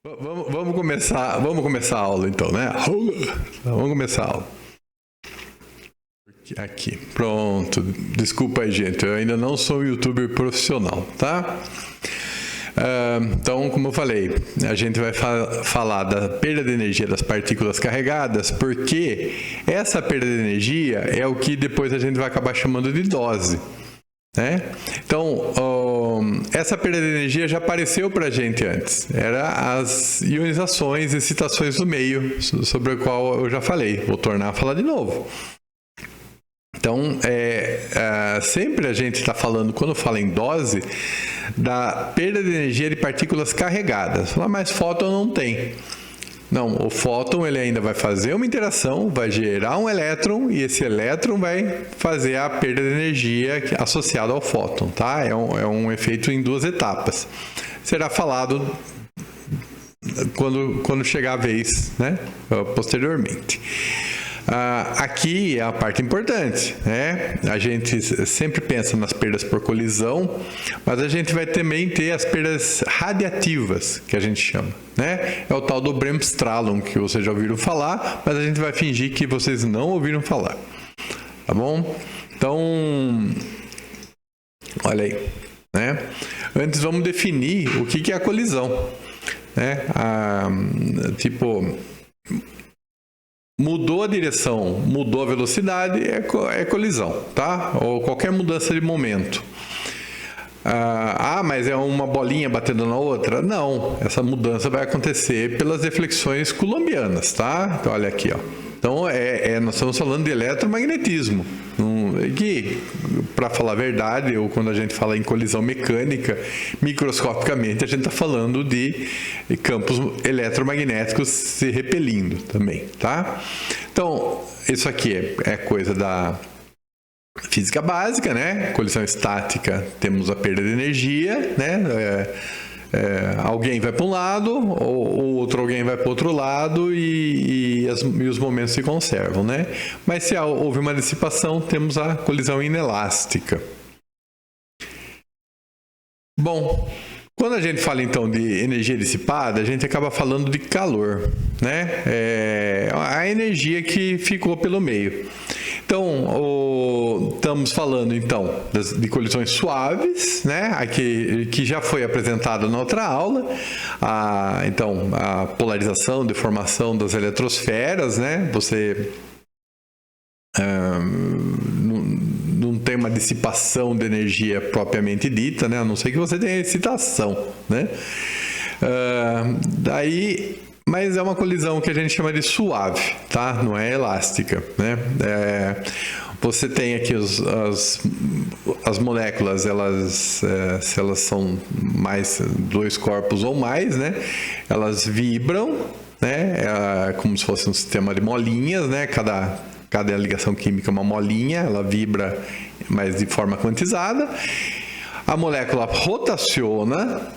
Vamos começar a aula então, né? Vamos começar a aula. Aqui, pronto. Desculpa aí, gente. Eu ainda não sou youtuber profissional, tá? Então, como eu falei, a gente vai falar da perda de energia das partículas carregadas, porque essa perda de energia é o que depois a gente vai acabar chamando de dose, né? Então, essa perda de energia já apareceu para a gente antes. Era as ionizações, excitações do meio, sobre o qual eu já falei. Vou tornar a falar de novo. Então, sempre a gente está falando, quando fala em dose, da perda de energia de partículas carregadas. Mas fóton não tem. Não, o fóton ele ainda vai fazer uma interação, vai gerar um elétron e esse elétron vai fazer a perda de energia associada ao fóton, tá? É um efeito em duas etapas. Será falado quando chegar a vez, né? Posteriormente. Aqui é a parte importante, né? A gente sempre pensa nas perdas por colisão, mas a gente vai também ter as perdas radiativas, que a gente chama, né? É o tal do Bremsstrahlung, que vocês já ouviram falar, mas a gente vai fingir que vocês não ouviram falar, tá bom? Então, olha aí, né? Antes vamos definir o que é a colisão, né? Mudou a direção, mudou a velocidade, é colisão, tá? Ou qualquer mudança de momento. Mas é uma bolinha batendo na outra? Não, essa mudança vai acontecer pelas deflexões coulombianas, tá? Então, olha aqui, ó. Então, nós estamos falando de eletromagnetismo. Que, para falar a verdade, ou quando a gente fala em colisão mecânica, microscopicamente, a gente está falando de campos eletromagnéticos se repelindo também, tá? Então, isso aqui é coisa da física básica, né? Colisão estática, temos a perda de energia, né? Alguém vai para um lado, ou outro alguém vai para o outro lado e os momentos se conservam, né? Mas se houve uma dissipação, temos a colisão inelástica. Bom, quando a gente fala então de energia dissipada, a gente acaba falando de calor, né? A energia que ficou pelo meio. Então, estamos falando então de colisões suaves, né? Aqui, que já foi apresentado na outra aula. Então, a polarização, deformação das eletrosferas, né? Você não tem uma dissipação de energia propriamente dita, né? A não ser que você tenha excitação, né? Mas é uma colisão que a gente chama de suave, tá? Não é elástica, né? Você tem aqui as moléculas, se elas são mais dois corpos ou mais, né? Elas vibram, né? Como se fosse um sistema de molinhas, né? Cada ligação química é uma molinha, ela vibra, mas de forma quantizada. A molécula rotaciona.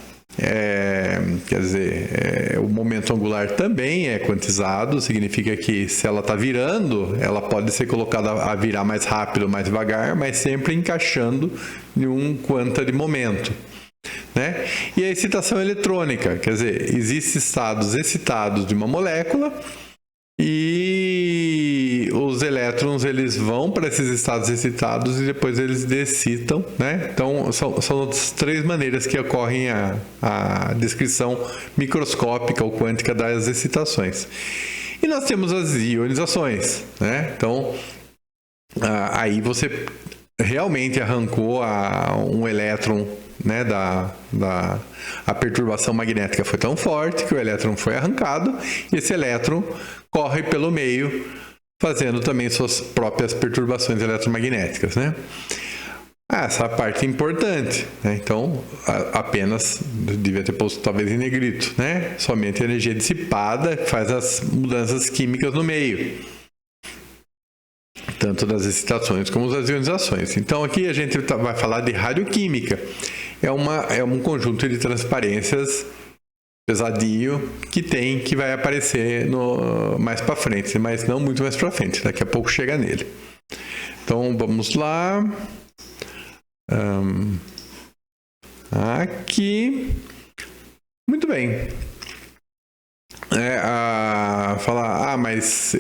Quer dizer, o momento angular também é quantizado, significa que se ela está virando, ela pode ser colocada a virar mais rápido, mais devagar, mas sempre encaixando em um quanta de momento, né? E a excitação eletrônica, quer dizer, existem estados excitados de uma molécula e os elétrons eles vão para esses estados excitados e depois eles descitam, né? Então são as três maneiras que ocorrem a descrição microscópica ou quântica das excitações. E nós temos as ionizações, né? Então aí você realmente arrancou um elétron, né, a perturbação magnética foi tão forte que o elétron foi arrancado e esse elétron corre pelo meio, fazendo também suas próprias perturbações eletromagnéticas, né? Essa é a parte importante, né? Então, apenas, devia ter posto talvez em negrito, né? Somente a energia dissipada faz as mudanças químicas no meio, tanto das excitações como das ionizações. Então, aqui a gente vai falar de radioquímica. É um conjunto de transparências pesadio que vai aparecer mais para frente, mas não muito mais para frente. Daqui a pouco chega nele. Então, vamos lá. Aqui. Muito bem. falar, mas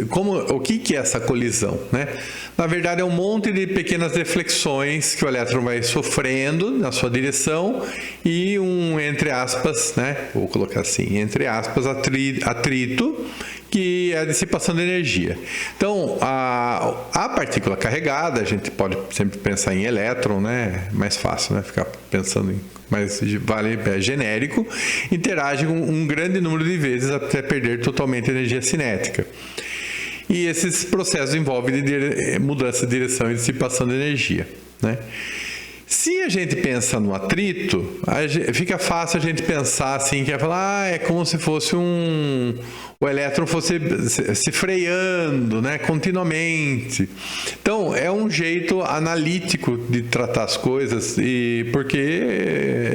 o que é essa colisão, né? Na verdade, é um monte de pequenas deflexões que o elétron vai sofrendo na sua direção e entre aspas, né? Vou colocar assim, entre aspas, atrito, que é a dissipação de energia. Então, a partícula carregada, a gente pode sempre pensar em elétron, né? Mais fácil, né? Ficar pensando em... Mas é genérico, interage com um grande número de vezes até perder totalmente a energia cinética. E esses processos envolvem mudança de direção e dissipação de energia, né? Se a gente pensa no atrito, fica fácil a gente pensar assim, que é falar, é como se fosse o elétron fosse se freando, né, continuamente. Então, é um jeito analítico de tratar as coisas, porque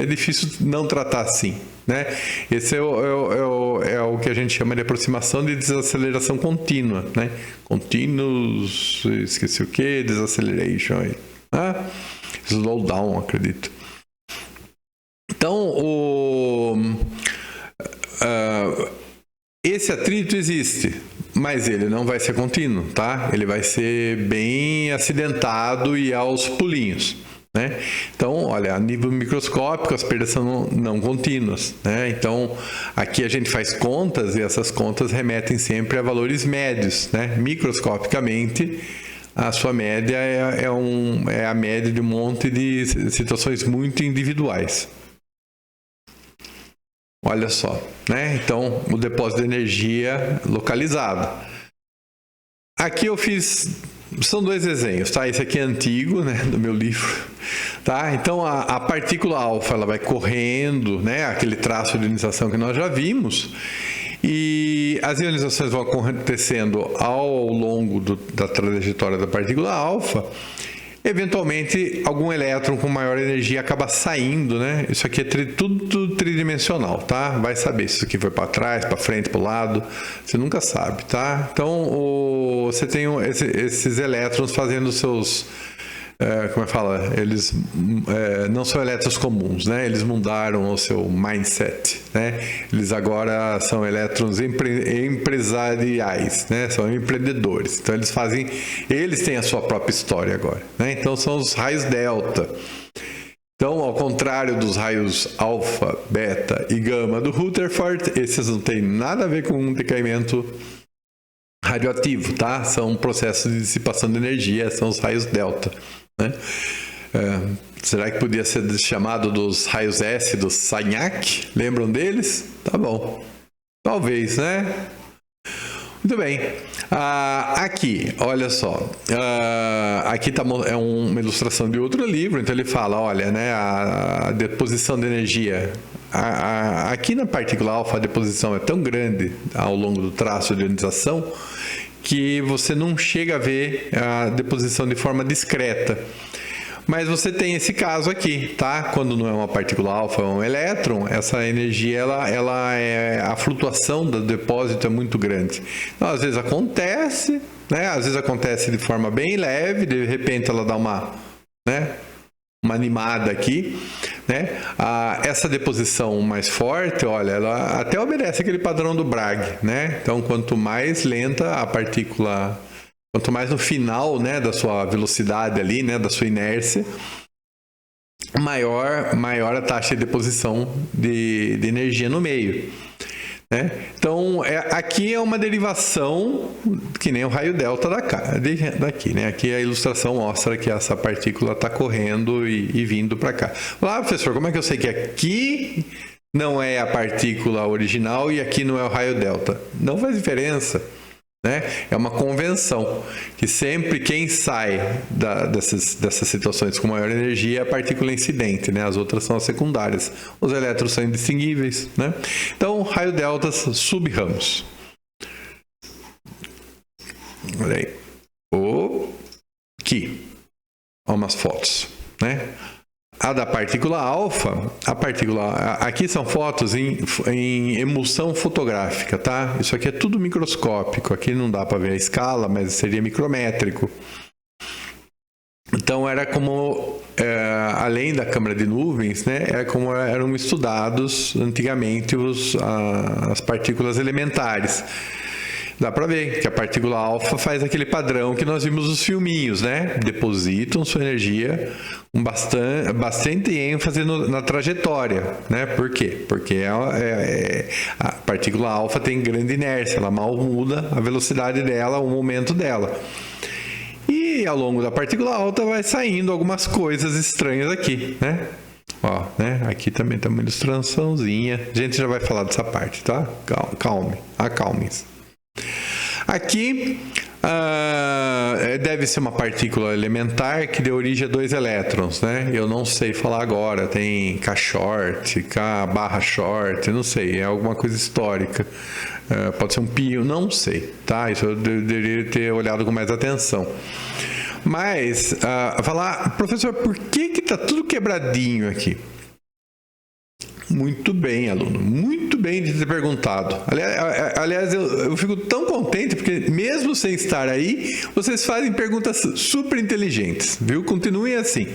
é difícil não tratar assim, né? Esse é o que a gente chama de aproximação de desaceleração contínua, né? Continuous, esqueci o que, desacceleration aí, né? Slowdown, acredito. Então, esse atrito existe, mas ele não vai ser contínuo, tá? Ele vai ser bem acidentado e aos pulinhos, né? Então, olha, a nível microscópico, as perdas são não contínuas, né? Então, aqui a gente faz contas e essas contas remetem sempre a valores médios, né? Microscopicamente, a sua média é a média de um monte de situações muito individuais. Olha só, né? Então, o depósito de energia localizado. Aqui eu fiz... São dois desenhos, tá? Esse aqui é antigo, né? Do meu livro, tá? Então, a partícula alfa, ela vai correndo, né? Aquele traço de ionização que nós já vimos. E as ionizações vão acontecendo ao longo da trajetória da partícula alfa. Eventualmente, algum elétron com maior energia acaba saindo, né? Isso aqui é tudo tridimensional, tá? Vai saber se isso aqui foi para trás, para frente, para o lado. Você nunca sabe, tá? Então, você tem esses elétrons fazendo seus... como é que fala? Eles não são elétrons comuns, né? Eles mudaram o seu mindset, né? Eles agora são elétrons empresariais, né? São empreendedores. Então eles têm a sua própria história agora, né? Então são os raios delta. Então, ao contrário dos raios alfa, beta e gama do Rutherford, esses não têm nada a ver com um decaimento radioativo, tá? São processos de dissipação de energia, são os raios delta, né? Será que podia ser chamado dos raios S do Sagnac? Lembram deles? Tá bom. Talvez, né? Muito bem. Aqui, olha só. Aqui é uma ilustração de outro livro, então ele fala, olha, né, a deposição de energia. Aqui na partícula alfa, a deposição é tão grande ao longo do traço de ionização que você não chega a ver a deposição de forma discreta. Mas você tem esse caso aqui, tá? Quando não é uma partícula alfa, é um elétron, essa energia, a flutuação do depósito é muito grande. Então, às vezes acontece, né? Às vezes acontece de forma bem leve, de repente ela dá uma animada aqui, né? Essa deposição mais forte, olha, ela até obedece aquele padrão do Bragg, né? Então, quanto mais lenta a partícula... Quanto mais no final, né, da sua velocidade ali, né, da sua inércia, maior a taxa de deposição de energia no meio, né? Então, aqui é uma derivação que nem o raio delta daqui, né? Aqui a ilustração mostra que essa partícula está correndo e vindo para cá. Professor, como é que eu sei que aqui não é a partícula original e aqui não é o raio delta? Não faz diferença, né? É uma convenção que sempre quem sai dessas situações com maior energia é a partícula incidente, né? As outras são as secundárias. Os elétrons são indistinguíveis, né? Então, raio delta, sub-ramos. Olha aí. Aqui. Olha umas fotos, né? A da partícula alfa, aqui são fotos em emulsão fotográfica, tá? Isso aqui é tudo microscópico, aqui não dá para ver a escala, mas seria micrométrico. Então era como, além da câmara de nuvens, né, era como eram estudados antigamente as partículas elementares. Dá para ver que a partícula alfa faz aquele padrão que nós vimos nos filminhos, né? Depositam sua energia com bastante ênfase na trajetória, né? Por quê? Porque a partícula alfa tem grande inércia, ela mal muda a velocidade dela, o momento dela. E ao longo da partícula alta vai saindo algumas coisas estranhas aqui, né? Ó, né? Aqui também tem uma ilustraçãozinha. A gente já vai falar dessa parte, tá? Acalmem-se. Aqui deve ser uma partícula elementar que deu origem a 2 elétrons, né? Eu não sei falar agora, tem K-short, K/short, não sei, é alguma coisa histórica. Pode ser um pion, não sei, tá? Isso eu deveria ter olhado com mais atenção. Mas, falar, professor, por que tá tudo quebradinho aqui? Muito bem, aluno. Muito bem de ter perguntado. Aliás, eu fico tão contente porque, mesmo sem estar aí, vocês fazem perguntas super inteligentes, viu? Continuem assim.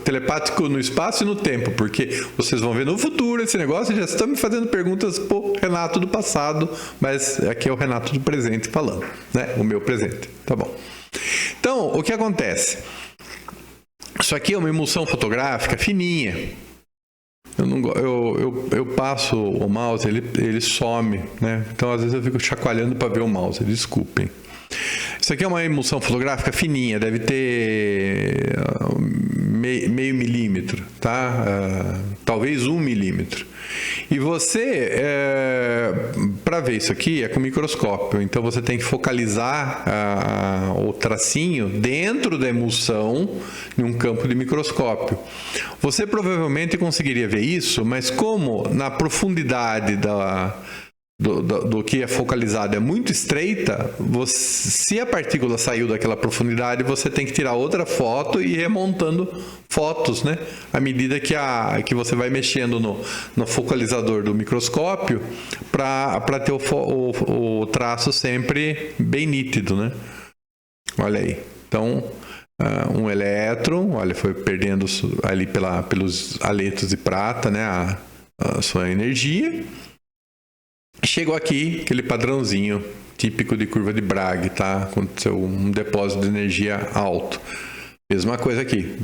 Telepático no espaço e no tempo, porque vocês vão ver no futuro esse negócio e já estão me fazendo perguntas pro Renato do passado, mas aqui é o Renato do presente falando, né? O meu presente. Tá bom. Então, o que acontece? Isso aqui é uma emulsão fotográfica fininha. Eu passo o mouse, ele some, né? Então, às vezes, eu fico chacoalhando para ver o mouse. Desculpem. Isso aqui é uma emulsão fotográfica fininha, deve ter meio milímetro, tá? Talvez 1 milímetro. E você, para ver isso aqui, é com microscópio. Então, você tem que focalizar o tracinho dentro da emulsão em um campo de microscópio. Você provavelmente conseguiria ver isso, mas como na profundidade do que é focalizado é muito estreita, se a partícula saiu daquela profundidade, você tem que tirar outra foto e ir remontando fotos, né? À medida que você vai mexendo no focalizador do microscópio para ter o traço sempre bem nítido, né? Olha aí. Então, um elétron, olha, foi perdendo ali pelos aletos de prata, né? A sua energia. Chegou aqui, aquele padrãozinho típico de curva de Bragg, tá? Aconteceu um depósito de energia alto. Mesma coisa aqui.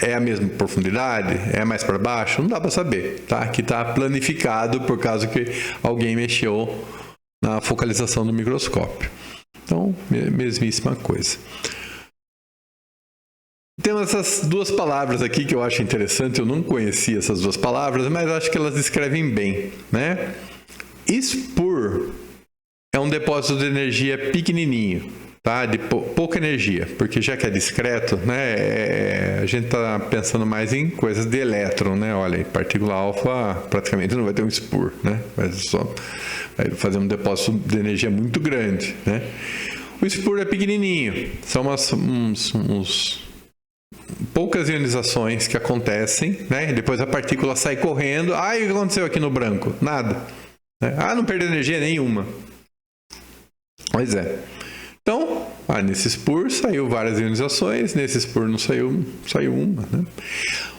É a mesma profundidade? É mais para baixo? Não dá para saber, tá? Aqui está planificado por causa que alguém mexeu na focalização do microscópio. Então, mesmíssima coisa. Tem essas duas palavras aqui que eu acho interessante. Eu não conhecia essas duas palavras, mas acho que elas descrevem bem, né? Spur é um depósito de energia pequenininho, tá? De pouca energia, porque já que é discreto, né? A gente está pensando mais em coisas de elétron, né? Olha, partícula alfa praticamente não vai ter um Spur, né? Vai fazer um depósito de energia muito grande, né? O Spur é pequenininho, são poucas ionizações que acontecem, né? Depois a partícula sai correndo. Ah, e o que aconteceu aqui no branco? Nada. Não perdeu energia nenhuma. Pois é. Então, nesse Spur saiu várias ionizações, nesse Spur não saiu uma, né?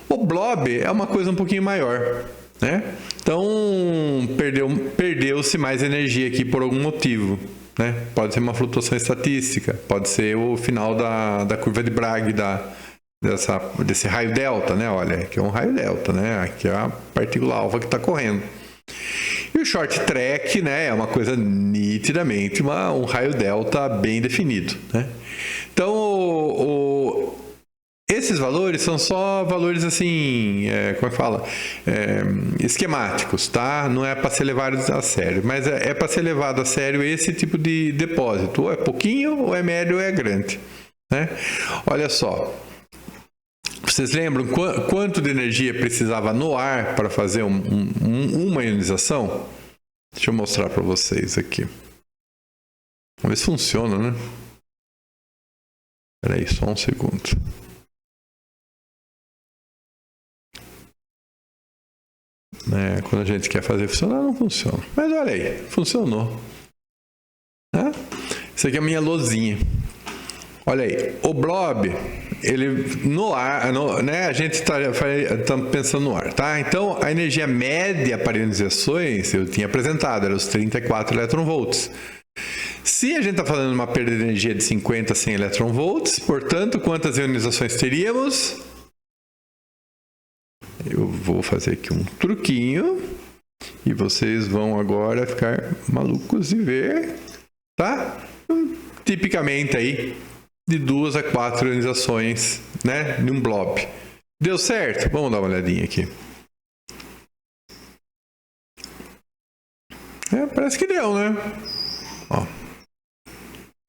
O blob é uma coisa um pouquinho maior, né? Então, perdeu-se mais energia aqui por algum motivo, né? Pode ser uma flutuação estatística, pode ser o final da curva de Bragg, desse raio delta, né? Olha, aqui é um raio delta, né? Aqui é a partícula alfa que está correndo. E o short track, né, é uma coisa nitidamente um raio delta bem definido, né? Então, esses valores são só valores assim, como é que fala? Esquemáticos, tá? Não é para ser levado a sério, mas é para ser levado a sério esse tipo de depósito. Ou é pouquinho, ou é médio, ou é grande, né? Olha só. Vocês lembram quanto de energia precisava no ar para fazer uma ionização? Deixa eu mostrar para vocês aqui. Vamos ver se funciona, né? Espera aí, só um segundo. Quando a gente quer fazer funcionar, não funciona. Mas olha aí, funcionou. Isso aqui é a minha lousinha. Olha aí, o blob, ele no ar, né, a gente está pensando no ar, tá? Então, a energia média para ionizações, eu tinha apresentado, era os 34 eletronvolts. Se a gente está falando de uma perda de energia de 50 a 100 eletronvolts, portanto, quantas ionizações teríamos? Eu vou fazer aqui um truquinho e vocês vão agora ficar malucos de ver, tá? Tipicamente aí, de 2 a 4 ionizações, né, num blob. Deu certo? Vamos dar uma olhadinha aqui. Parece que deu, né? Ó.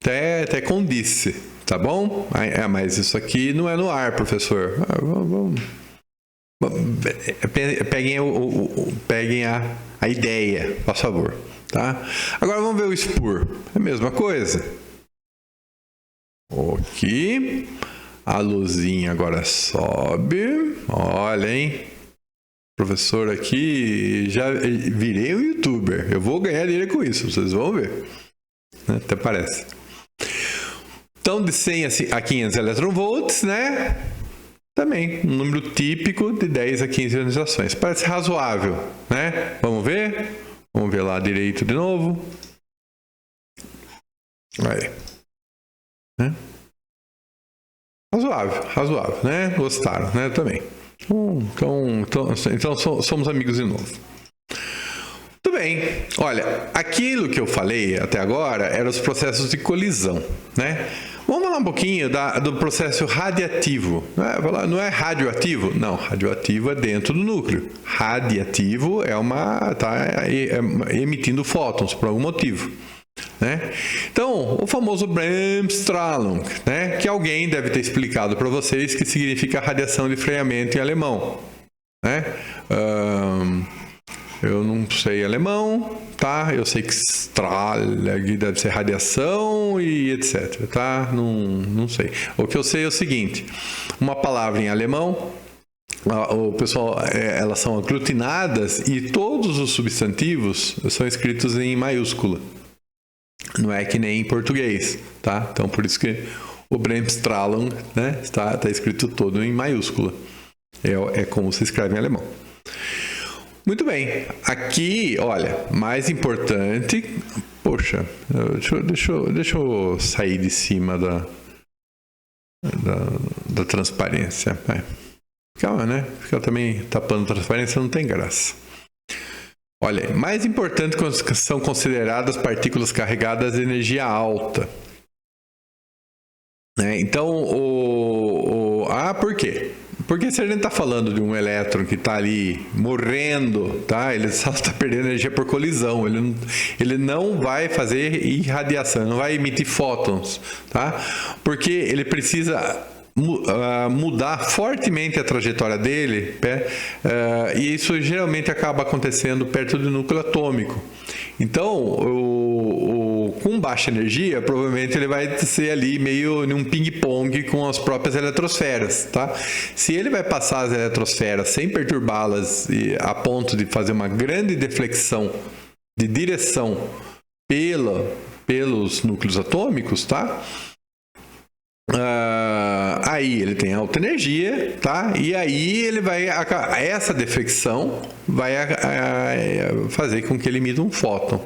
Até condice, tá bom? Mas isso aqui não é no ar, professor. Peguem a ideia, por favor. Tá? Agora vamos ver o spur. É a mesma coisa. Aqui. A luzinha agora sobe. Olha, hein? Professor aqui, já virei um youtuber. Eu vou ganhar dinheiro com isso, vocês vão ver. Até parece. Então, de 100 a 500 eletronvolts, né? Também, um número típico de 10 a 15 ionizações. Parece razoável, né? Vamos ver? Vamos ver lá direito de novo. Aí. Né? Razoável, né? Gostaram, né? Também. Então somos amigos de novo. Tudo bem. Olha, aquilo que eu falei até agora eram os processos de colisão, né? Vamos falar um pouquinho do processo radiativo. Não é radioativo? Não, radioativo é dentro do núcleo. Radiativo está emitindo fótons por algum motivo. Né? Então, o famoso Bremsstrahlung, né? Que alguém deve ter explicado para vocês que significa radiação de freamento em alemão. Né? Eu não sei alemão, tá? Eu sei que Strahlung deve ser radiação e etc, tá? Não sei. O que eu sei é o seguinte, uma palavra em alemão, o pessoal, elas são aglutinadas e todos os substantivos são escritos em maiúscula. Não é que nem em português, tá? Então, por isso que o Bremsstrahlung, né, está escrito todo em maiúscula. É como se escreve em alemão. Muito bem. Aqui, olha, mais importante... Poxa, deixa eu sair de cima da transparência. Calma, né? Ficar também tapando a transparência não tem graça. Olha, mais importante são consideradas partículas carregadas de energia alta. Né? Então, por quê? Porque se a gente está falando de um elétron que está ali morrendo, tá? Ele só está perdendo energia por colisão, ele não vai fazer irradiação, não vai emitir fótons, tá? Porque ele precisa mudar fortemente a trajetória dele, e isso geralmente acaba acontecendo perto do núcleo atômico. Então, com baixa energia, provavelmente ele vai ser ali meio num ping-pong com as próprias eletrosferas, tá? Se ele vai passar as eletrosferas sem perturbá-las a ponto de fazer uma grande deflexão de direção pelos núcleos atômicos, tá? Aí ele tem alta energia, tá? E aí essa deflexão vai fazer com que ele emita um fóton,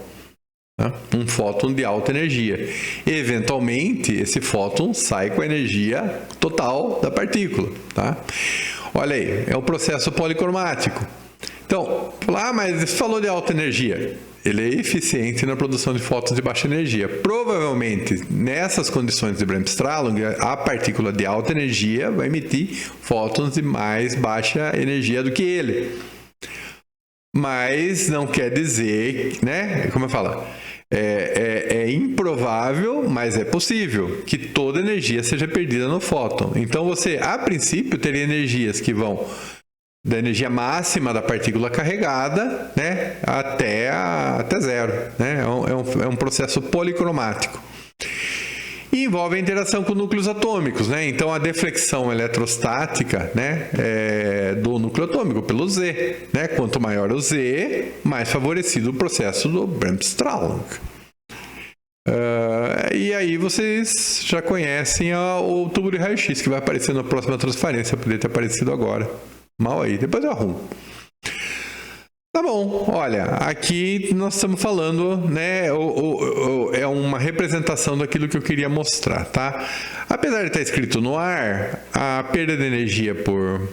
tá? Um fóton de alta energia. Eventualmente, esse fóton sai com a energia total da partícula, tá? Olha aí, é um processo policromático. Então, mas você falou de alta energia. Ele é eficiente na produção de fótons de baixa energia. Provavelmente, nessas condições de Bremsstrahlung, a partícula de alta energia vai emitir fótons de mais baixa energia do que ele. Mas não quer dizer, né? Como eu falo, é improvável, mas é possível que toda energia seja perdida no fóton. Então, você, a princípio, teria energias que vão da energia máxima da partícula carregada, né, até zero. Né? É um processo policromático. E envolve a interação com núcleos atômicos. Né? Então, a deflexão eletrostática, né, do núcleo atômico pelo Z. Né? Quanto maior o Z, mais favorecido o processo do Bremsstrahlung. E aí vocês já conhecem o tubo de raio-x que vai aparecer na próxima transparência. Poderia ter aparecido agora. Mal aí, depois eu arrumo. Tá bom, olha, aqui nós estamos falando, né, é uma representação daquilo que eu queria mostrar, tá? Apesar de estar escrito no ar, a perda de energia por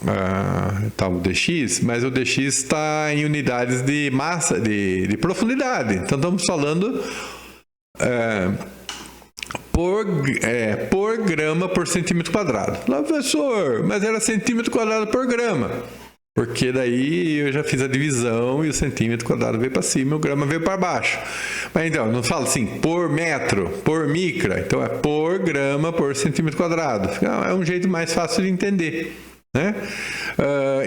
o dx, mas o dx está em unidades de massa, de profundidade. Então estamos falando por grama por centímetro quadrado. Lá, professor, mas era centímetro quadrado por grama. Porque daí eu já fiz a divisão e o centímetro quadrado veio para cima e o grama veio para baixo. Mas então, não falo assim, por metro, por micra. Então é por grama por centímetro quadrado. É um jeito mais fácil de entender, né?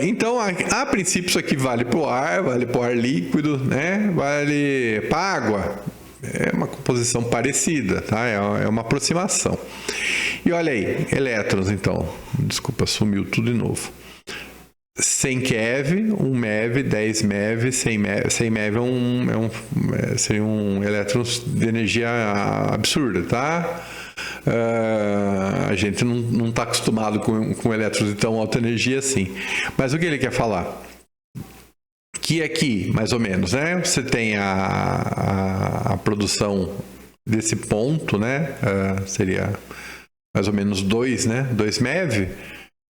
Então, a princípio isso aqui vale para o ar, vale para o ar líquido, né? Vale para a água. É uma composição parecida, tá? É uma aproximação. E olha aí, elétrons então. Desculpa, sumiu tudo de novo. 100 keV, 1 MeV, 10 MeV, 100 MeV seria um elétrons de energia absurda, tá? A gente não está acostumado com elétrons de tão alta energia assim. Mas o que ele quer falar? Que aqui, mais ou menos, né? Você tem a produção desse ponto, né? Seria mais ou menos 2, né? 2 MeV.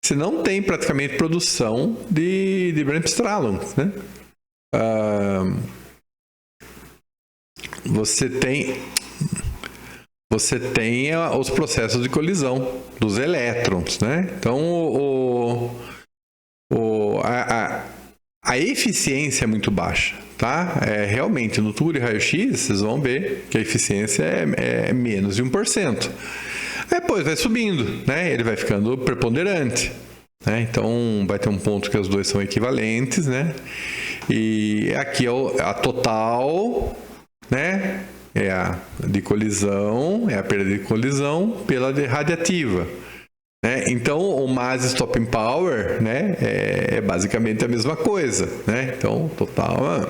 Você não tem praticamente produção de Bremsstrahlung, né? Você tem os processos de colisão dos elétrons, né? Então, a eficiência é muito baixa, tá? Realmente, no tubo de raio-x, vocês vão ver que a eficiência é menos de 1%. Depois vai subindo, né? Ele vai ficando preponderante, né? Então, vai ter um ponto que os dois são equivalentes, né? E aqui é a total, né? É a de colisão, é a perda de colisão pela de radiativa. Né? Então, o mass stopping power, né, é basicamente a mesma coisa. Né? Então, total...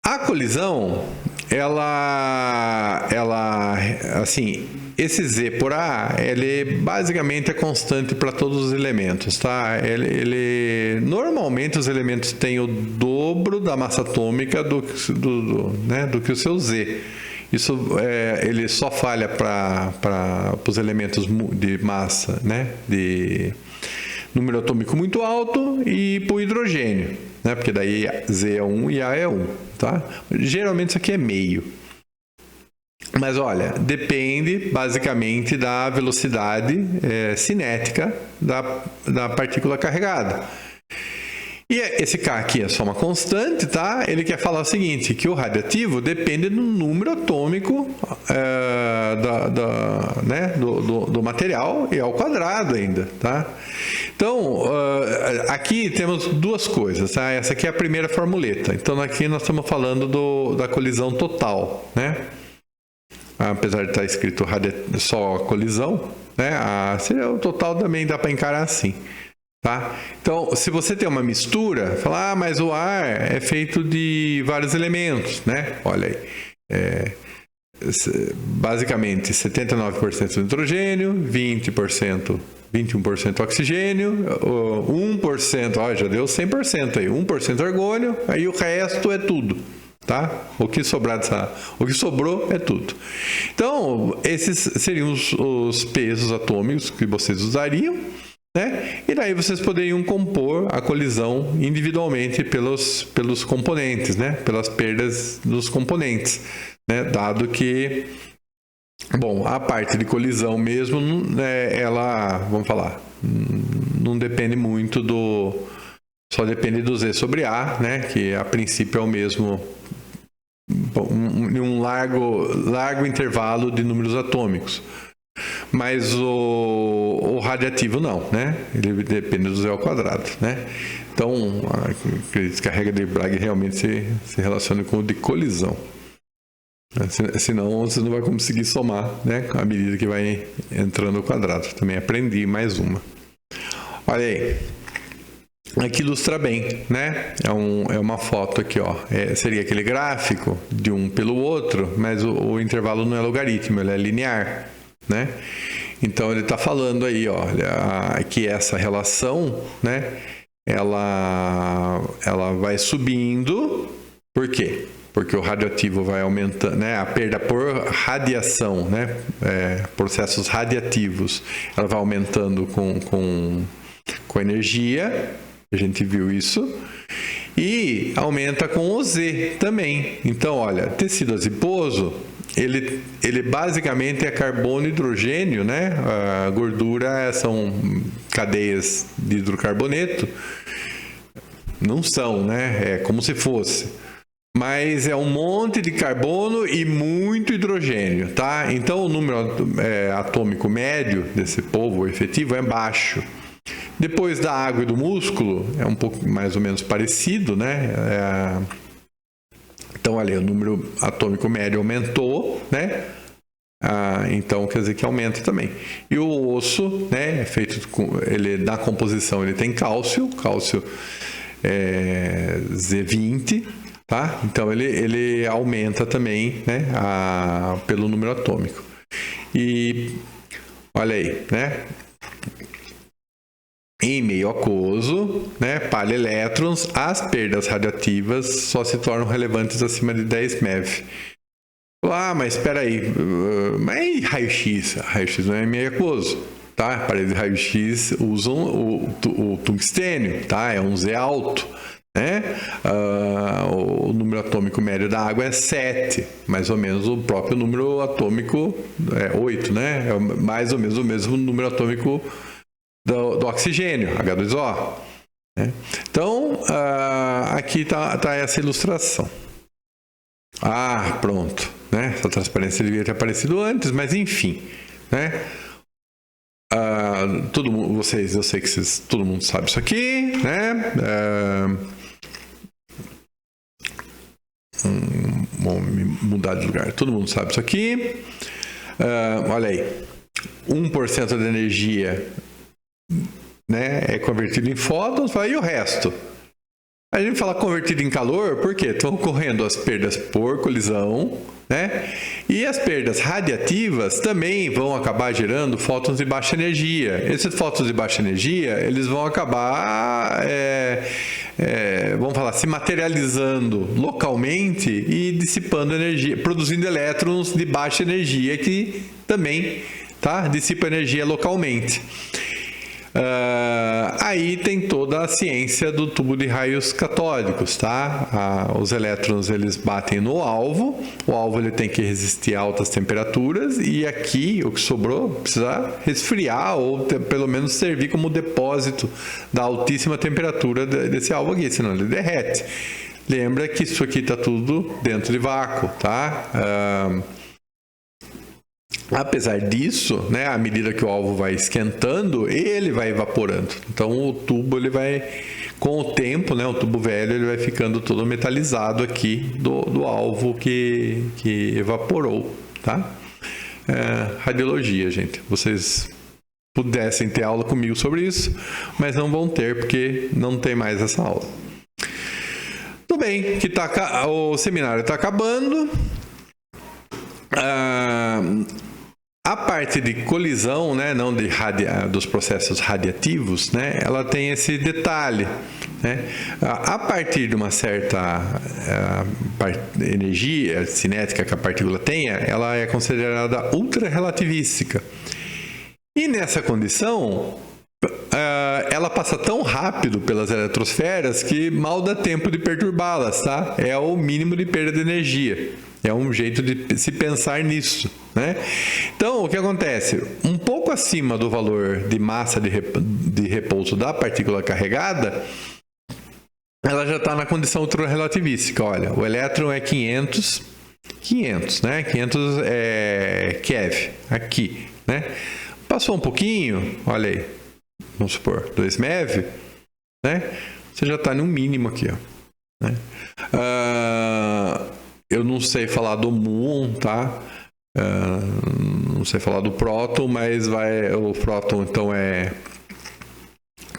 A colisão, ela assim, esse Z por A, ele basicamente é constante para todos os elementos, tá? Normalmente os elementos têm o dobro da massa atômica do que o seu Z. Isso ele só falha para os elementos de massa, né? De número atômico muito alto e para o hidrogênio, né? Porque daí Z é 1 e A é 1, tá? Geralmente isso aqui é meio. Mas olha, depende basicamente da velocidade cinética da partícula carregada. E esse K aqui é só uma constante, tá? Ele quer falar o seguinte, que o radiativo depende do número atômico do material e ao quadrado ainda, tá? Então, aqui temos duas coisas, tá? Essa aqui é a primeira formuleta. Então, aqui nós estamos falando da colisão total, né? Apesar de estar escrito só colisão, né? O total também dá para encarar assim. Tá? Então, se você tem uma mistura, fala, mas o ar é feito de vários elementos, né? Olha aí, basicamente 79% nitrogênio, 21% oxigênio, 1%, ó, já deu 100% aí, 1% argônio, aí o resto é tudo. Tá? O que sobrou é tudo. Então, esses seriam os pesos atômicos que vocês usariam. Né? E daí vocês poderiam compor a colisão individualmente pelos componentes, né? Pelas perdas dos componentes, né? Dado que, bom, a parte de colisão mesmo, ela, vamos falar, não depende muito só depende do Z sobre A, né? Que a princípio é o mesmo, um largo intervalo de números atômicos. Mas o radiativo não, né? Ele depende do Z ao quadrado, né? Então, acredito que a regra de Bragg realmente se relaciona com o de colisão. Senão, você não vai conseguir somar, né? À medida que vai entrando o quadrado. Também aprendi mais uma. Olha aí. aqui ilustra bem, né? É uma foto aqui, ó. Seria aquele gráfico de um pelo outro, mas o intervalo não é logaritmo, ele é linear, né? Então ele está falando aí, ó, que essa relação, né? Ela vai subindo. Por quê? Porque o radioativo vai aumentando, né? A perda por radiação, né? Processos radiativos, ela vai aumentando com energia. A gente viu isso. E aumenta com o Z também. Então, olha, tecido adiposo, ele basicamente é carbono e hidrogênio, né? A gordura são cadeias de hidrocarboneto. Não são, né? É como se fosse. Mas é um monte de carbono e muito hidrogênio, tá? Então, o número atômico médio desse polvo efetivo é baixo. Depois da água e do músculo, é um pouco mais ou menos parecido, né? Então, olha, o número atômico médio aumentou, né? Então, quer dizer que aumenta também. E o osso, né? Feito na composição, ele tem cálcio Z20, tá? Então, ele aumenta também, né? Pelo número atômico. E, olha aí, né? Em meio aquoso, né, palha-elétrons, as perdas radioativas só se tornam relevantes acima de 10 MeV. Mas espera aí, mas e raio-x? Raio-x não é meio aquoso, tá? Aparelhos de raio-x usam o tungstênio, tá? É um Z alto, né? O número atômico médio da água é 7, mais ou menos o próprio número atômico é 8, né? É mais ou menos o mesmo número atômico do oxigênio, H2O. Né? Então, aqui tá essa ilustração. Pronto. Né? Essa transparência devia ter aparecido antes, mas enfim. Né? Eu sei que todo mundo sabe isso aqui. Né? Vamos mudar de lugar. Todo mundo sabe isso aqui. Olha aí. 1% da energia, né, é convertido em fótons, e o resto? A gente fala convertido em calor porque estão ocorrendo as perdas por colisão, né? E as perdas radiativas também vão acabar gerando fótons de baixa energia. Esses fótons de baixa energia, eles vão acabar, vamos falar, se materializando localmente e dissipando energia, produzindo elétrons de baixa energia que também, tá, dissipa energia localmente. Aí tem toda a ciência do tubo de raios catódicos, tá? Os elétrons, eles batem no alvo, o alvo ele tem que resistir a altas temperaturas e aqui o que sobrou precisa resfriar ou pelo menos servir como depósito da altíssima temperatura desse alvo aqui, senão ele derrete. Lembra que isso aqui está tudo dentro de vácuo, tá? Apesar disso, né, à medida que o alvo vai esquentando, ele vai evaporando. Então o tubo, ele vai, com o tempo, né, o tubo velho, ele vai ficando todo metalizado aqui do alvo que evaporou, tá? Radiologia, gente. Vocês pudessem ter aula comigo sobre isso, mas não vão ter porque não tem mais essa aula. Tudo bem, que o seminário está acabando. A parte de colisão, né, não dos processos radiativos, né, ela tem esse detalhe. Né? A partir de uma certa energia cinética que a partícula tenha, ela é considerada ultrarrelativística. E nessa condição, ela passa tão rápido pelas eletrosferas que mal dá tempo de perturbá-las, tá? É o mínimo de perda de energia. É um jeito de se pensar nisso, né? Então, o que acontece? Um pouco acima do valor de massa de repouso da partícula carregada, ela já está na condição ultrarrelativística. Olha, o elétron é 500, né? 500 keV, aqui, né? Passou um pouquinho, olha aí, vamos supor, 2 MeV, né? Você já está no mínimo aqui, ó. Né? Eu não sei falar do muon, tá? Não sei falar do próton, mas o próton então é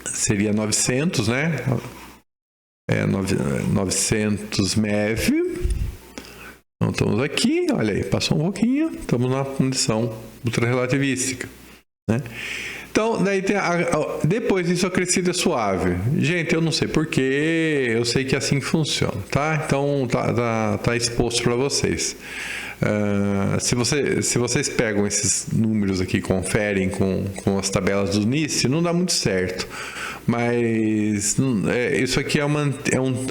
seria 900, né? 900 MeV. Então estamos aqui, olha aí, passou um pouquinho, estamos na condição ultrarrelativística, né? Então, daí tem depois disso a crescida é suave. Gente, eu não sei porquê, eu sei que é assim que funciona, tá? Então, tá exposto para vocês. Se vocês pegam esses números aqui, conferem com as tabelas do NIST, não dá muito certo. Mas isso aqui é uma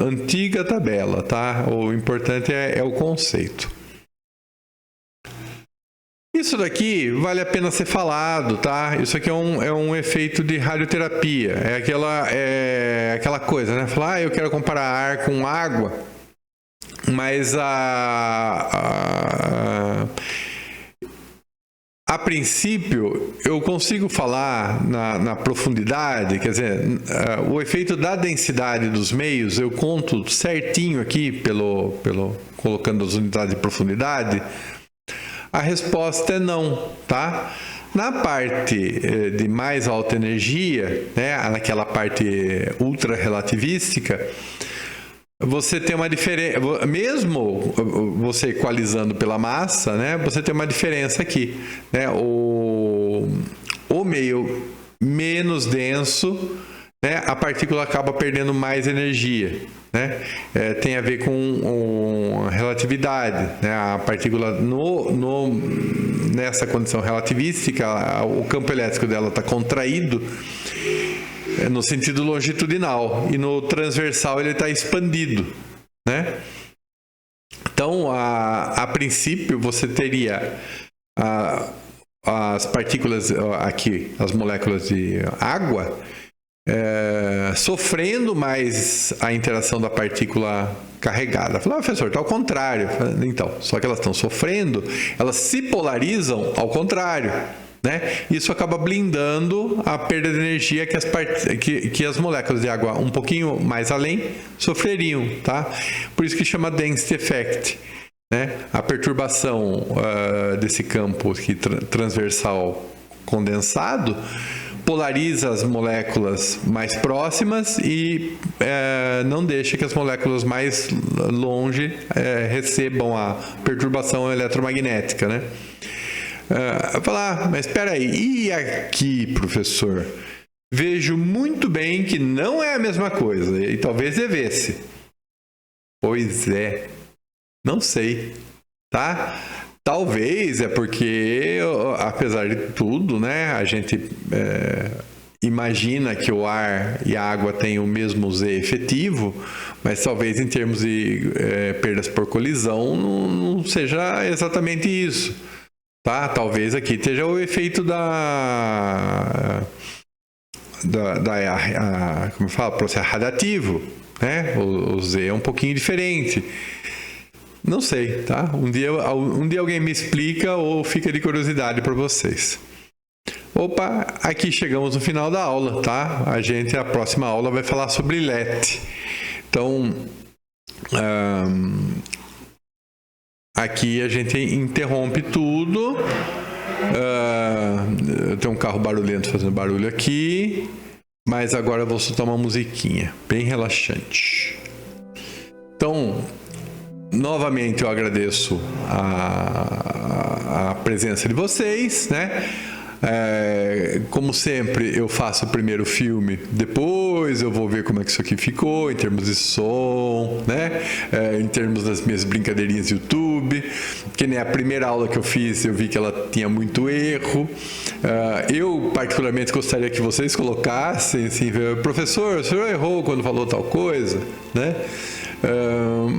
antiga tabela, tá? O importante é o conceito. Isso daqui vale a pena ser falado, tá? Isso aqui é um efeito de radioterapia. É aquela coisa, né? Falar, eu quero comparar ar com água, mas a princípio, eu consigo falar na profundidade, quer dizer, o efeito da densidade dos meios, eu conto certinho aqui, colocando as unidades de profundidade. A resposta é não, tá? Na parte de mais alta energia, né, naquela parte ultra-relativística, você tem uma diferença, mesmo você equalizando pela massa, né, você tem uma diferença aqui, né? O meio menos denso, né, a partícula acaba perdendo mais energia, né? Tem a ver com relatividade, né? A partícula nessa condição relativística, o campo elétrico dela está contraído no sentido longitudinal e no transversal ele está expandido, né? Então, a princípio, você teria as partículas aqui, as moléculas de água, sofrendo mais a interação da partícula carregada. Falei, professor, está ao contrário. Falei, então, só que elas estão sofrendo, elas se polarizam ao contrário, né? Isso acaba blindando a perda de energia que as moléculas de água um pouquinho mais além sofreriam, tá? Por isso que chama density effect, né? A perturbação desse campo aqui, transversal condensado polariza as moléculas mais próximas e não deixa que as moléculas mais longe recebam a perturbação eletromagnética, né? Falar, mas espera aí, e aqui, professor? Vejo muito bem que não é a mesma coisa, e talvez devesse. Pois é, não sei, tá? Talvez é porque, apesar de tudo, né, a gente imagina que o ar e a água têm o mesmo Z efetivo, mas talvez em termos de perdas por colisão não seja exatamente isso. Tá? Talvez aqui esteja o efeito como fala, processo radiativo, né? O Z é um pouquinho diferente. Não sei, tá? Um dia alguém me explica ou fica de curiosidade para vocês. Opa, aqui chegamos no final da aula, tá? A próxima aula vai falar sobre LET. Então, aqui a gente interrompe tudo. Tem um carro barulhento fazendo barulho aqui. Mas agora eu vou soltar uma musiquinha bem relaxante. Então, novamente eu agradeço a presença de vocês, né? Como sempre, eu faço o primeiro filme, depois eu vou ver como é que isso aqui ficou, em termos de som, né? Em termos das minhas brincadeirinhas de YouTube, que nem a primeira aula que eu fiz, eu vi que ela tinha muito erro. Eu, particularmente, gostaria que vocês colocassem, assim, professor, o senhor errou quando falou tal coisa, né?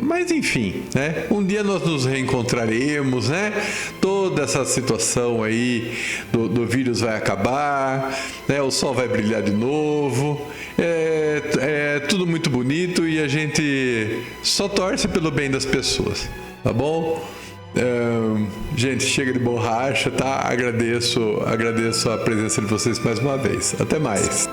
Mas enfim, né? Um dia nós nos reencontraremos, né? Toda essa situação aí do vírus vai acabar, né? O sol vai brilhar de novo, é tudo muito bonito e a gente só torce pelo bem das pessoas, tá bom? Gente, chega de borracha, tá? Agradeço a presença de vocês mais uma vez. Até mais.